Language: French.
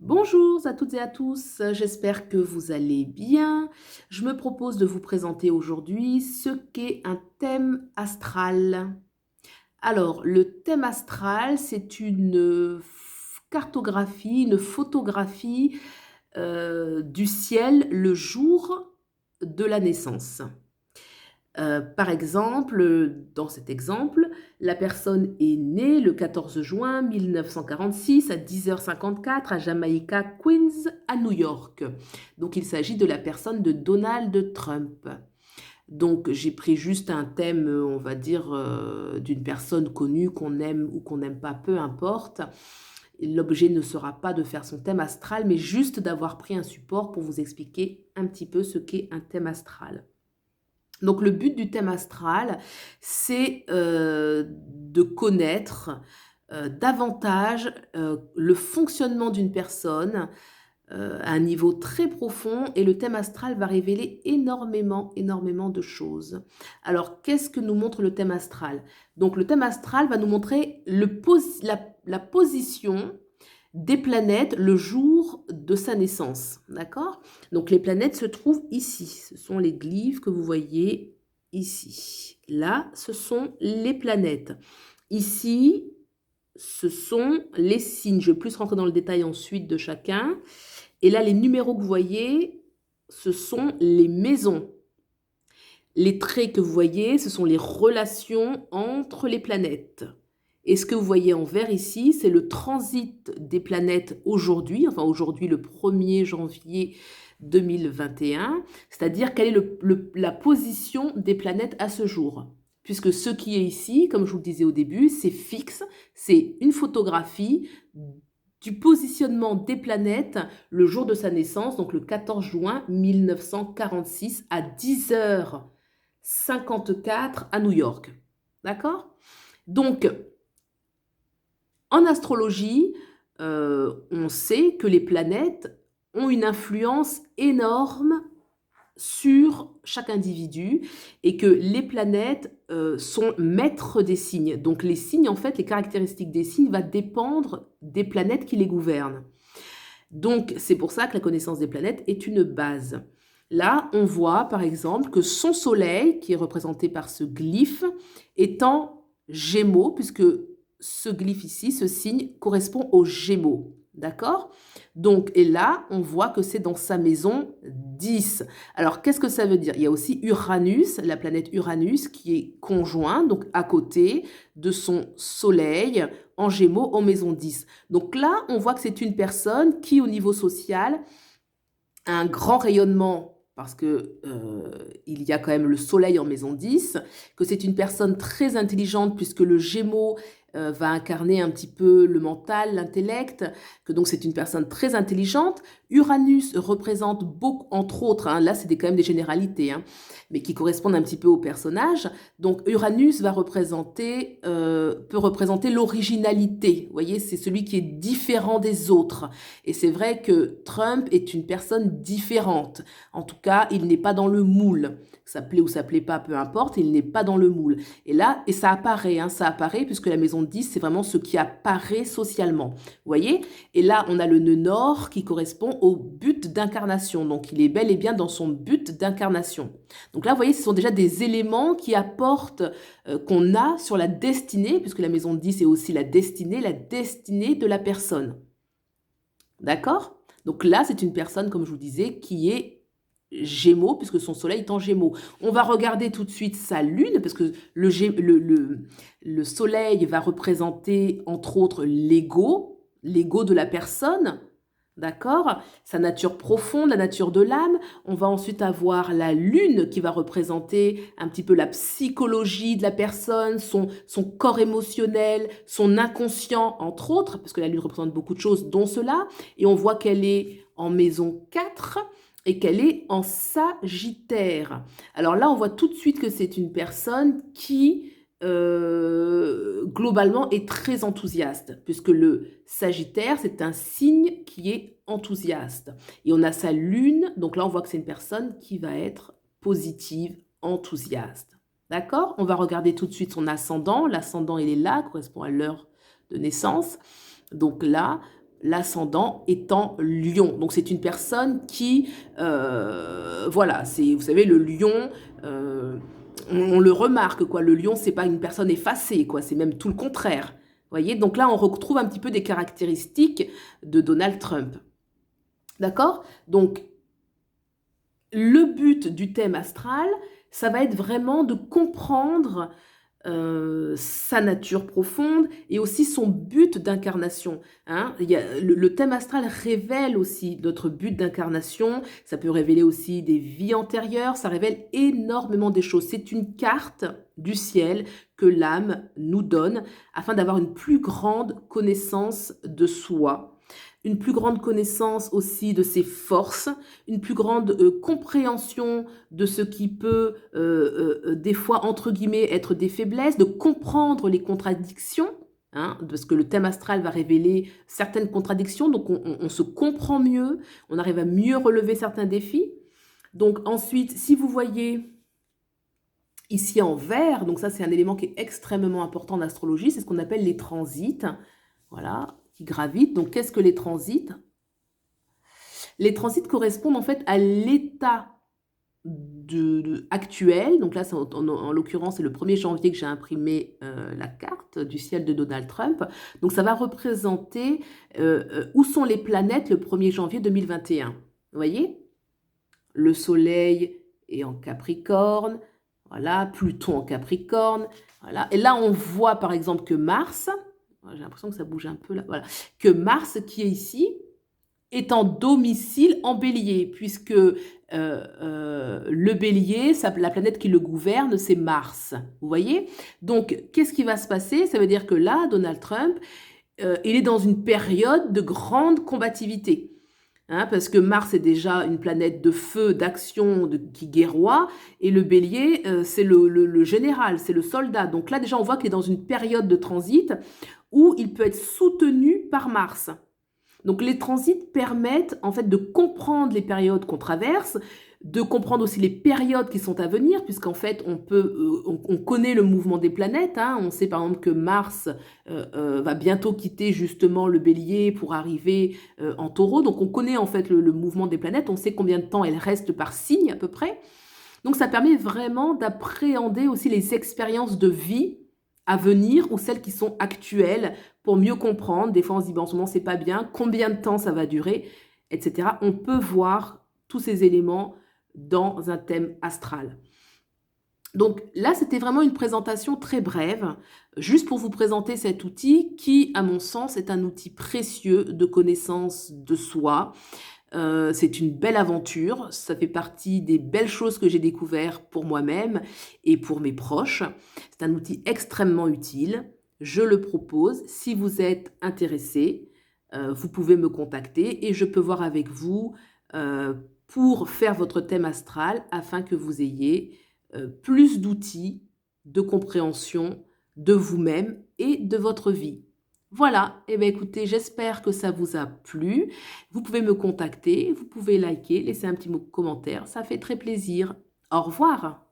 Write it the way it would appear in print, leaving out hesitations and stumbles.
Bonjour à toutes et à tous, j'espère que vous allez bien. Je me propose de vous présenter aujourd'hui ce qu'est un thème astral. Alors, le thème astral, c'est une cartographie, une photographie du ciel le jour de la naissance. Par exemple, dans cet exemple, la personne est née le 14 juin 1946 à 10h54 à Jamaica Queens, à New York. Donc il s'agit de la personne de Donald Trump. Donc j'ai pris juste un thème, on va dire, d'une personne connue qu'on aime ou qu'on n'aime pas, peu importe. L'objet ne sera pas de faire son thème astral, mais juste d'avoir pris un support pour vous expliquer un petit peu ce qu'est un thème astral. Donc le but du thème astral, c'est, de connaître, davantage, le fonctionnement d'une personne, à un niveau très profond et le thème astral va révéler énormément, énormément de choses. Alors qu'est-ce que nous montre le thème astral? Donc le thème astral va nous montrer la position des planètes le jour de sa naissance, d'accord? Donc les planètes se trouvent ici. Ce sont les glyphes que vous voyez ici. Là, ce sont les planètes. Ici, ce sont les signes. Je vais plus rentrer dans le détail ensuite de chacun. Et là, les numéros que vous voyez, ce sont les maisons. Les traits que vous voyez, ce sont les relations entre les planètes. Et ce que vous voyez en vert ici, c'est le transit des planètes aujourd'hui, enfin aujourd'hui le 1er janvier 2021, c'est-à-dire quelle est la position des planètes à ce jour. Puisque ce qui est ici, comme je vous le disais au début, c'est fixe, c'est une photographie du positionnement des planètes le jour de sa naissance, donc le 14 juin 1946 à 10h54 à New York. D'accord? Donc, en astrologie, on sait que les planètes ont une influence énorme sur chaque individu et que les planètes sont maîtres des signes. Donc les signes, en fait, les caractéristiques des signes va dépendre des planètes qui les gouvernent. Donc c'est pour ça que la connaissance des planètes est une base. Là, on voit par exemple que son soleil, qui est représenté par ce glyphe, est en Gémeaux, puisque ce glyphe ici, ce signe, correspond aux Gémeaux. D'accord? Donc, et là, on voit que c'est dans sa maison 10. Alors, qu'est-ce que ça veut dire? Il y a aussi Uranus, la planète Uranus, qui est conjoint, donc à côté de son soleil en Gémeaux en maison 10. Donc là, on voit que c'est une personne qui, au niveau social, a un grand rayonnement parce que il y a quand même le soleil en maison 10, que c'est une personne très intelligente puisque le Gémeaux va incarner un petit peu le mental, l'intellect, que donc c'est une personne très intelligente. Uranus représente beaucoup, entre autres, hein, là c'est quand même des généralités, hein, mais qui correspondent un petit peu au personnage. Donc Uranus va peut représenter l'originalité. Vous voyez, c'est celui qui est différent des autres. Et c'est vrai que Trump est une personne différente. En tout cas, il n'est pas dans le moule. Ça plaît ou ça plaît pas, peu importe, il n'est pas dans le moule. Et là, et ça apparaît, hein, ça apparaît, puisque la maison 10, c'est vraiment ce qui apparaît socialement. Vous voyez? Et là, on a le nœud nord qui correspond au but d'incarnation. Donc, il est bel et bien dans son but d'incarnation. Donc là, vous voyez, ce sont déjà des éléments qui apportent, qu'on a sur la destinée, puisque la maison 10 est aussi la destinée de la personne. D'accord? Donc là, c'est une personne, comme je vous disais, qui est Gémeaux, puisque son soleil est en Gémeaux. On va regarder tout de suite sa lune, parce que le soleil va représenter, entre autres, l'ego de la personne, d'accord? Sa nature profonde, la nature de l'âme. On va ensuite avoir la lune qui va représenter un petit peu la psychologie de la personne, son corps émotionnel, son inconscient, entre autres, parce que la lune représente beaucoup de choses, dont cela. Et on voit qu'elle est en maison 4 et qu'elle est en Sagittaire. Alors là, on voit tout de suite que c'est une personne qui globalement est très enthousiaste, puisque le Sagittaire, c'est un signe qui est enthousiaste. Et on a sa lune, donc là on voit que c'est une personne qui va être positive, enthousiaste. D'accord? On va regarder tout de suite son ascendant. L'ascendant, il est là, correspond à l'heure de naissance. Donc là, l'ascendant étant Lion. Donc c'est une personne qui, voilà, c'est, vous savez, le Lion, on le remarque, quoi. Le Lion, c'est pas une personne effacée, quoi. C'est même tout le contraire. Vous voyez, donc là, on retrouve un petit peu des caractéristiques de Donald Trump. D'accord? Donc, le but du thème astral, ça va être vraiment de comprendre sa nature profonde et aussi son but d'incarnation. Hein. Le thème astral révèle aussi notre but d'incarnation, ça peut révéler aussi des vies antérieures, ça révèle énormément des choses. C'est une carte du ciel que l'âme nous donne afin d'avoir une plus grande connaissance de soi, une plus grande connaissance aussi de ses forces, une plus grande compréhension de ce qui peut des fois, entre guillemets, être des faiblesses, de comprendre les contradictions, hein, parce que le thème astral va révéler certaines contradictions, donc on se comprend mieux, on arrive à mieux relever certains défis. Donc ensuite, si vous voyez ici en vert, donc ça c'est un élément qui est extrêmement important en astrologie, c'est ce qu'on appelle les transits, voilà, qui gravitent. Donc qu'est-ce que les transits? Les transits correspondent en fait à l'état actuel. Donc là, en l'occurrence, c'est le 1er janvier que j'ai imprimé la carte du ciel de Donald Trump. Donc ça va représenter où sont les planètes le 1er janvier 2021. Vous voyez? Le Soleil est en Capricorne, voilà, Pluton en Capricorne, voilà. Et là, on voit par exemple que Mars, j'ai l'impression que ça bouge un peu là, voilà, que Mars qui est ici, est en domicile en bélier, puisque le bélier, la planète qui le gouverne, c'est Mars. Vous voyez? Donc, qu'est-ce qui va se passer? Ça veut dire que là, Donald Trump, il est dans une période de grande combativité. Hein, parce que Mars est déjà une planète de feu, d'action, qui guerroie, et le bélier, c'est le général, c'est le soldat. Donc là, déjà, on voit qu'il est dans une période de transit où il peut être soutenu par Mars. Donc les transits permettent en fait de comprendre les périodes qu'on traverse, de comprendre aussi les périodes qui sont à venir, puisqu'en fait on connaît le mouvement des planètes. Hein. On sait par exemple que Mars va bientôt quitter justement le Bélier pour arriver en Taureau. Donc on connaît en fait le mouvement des planètes, on sait combien de temps elles restent par signe à peu près. Donc ça permet vraiment d'appréhender aussi les expériences de vie à venir ou celles qui sont actuelles pour mieux comprendre. Des fois, on se dit, en ce moment, c'est pas bien, combien de temps ça va durer, etc. On peut voir tous ces éléments dans un thème astral. Donc là, c'était vraiment une présentation très brève, juste pour vous présenter cet outil qui, à mon sens, est un outil précieux de connaissance de soi. C'est une belle aventure, ça fait partie des belles choses que j'ai découvertes pour moi-même et pour mes proches. C'est un outil extrêmement utile, je le propose. Si vous êtes intéressé, vous pouvez me contacter et je peux voir avec vous pour faire votre thème astral afin que vous ayez plus d'outils de compréhension de vous-même et de votre vie. Voilà, et bien écoutez, j'espère que ça vous a plu. Vous pouvez me contacter, vous pouvez liker, laisser un petit mot commentaire, ça fait très plaisir. Au revoir.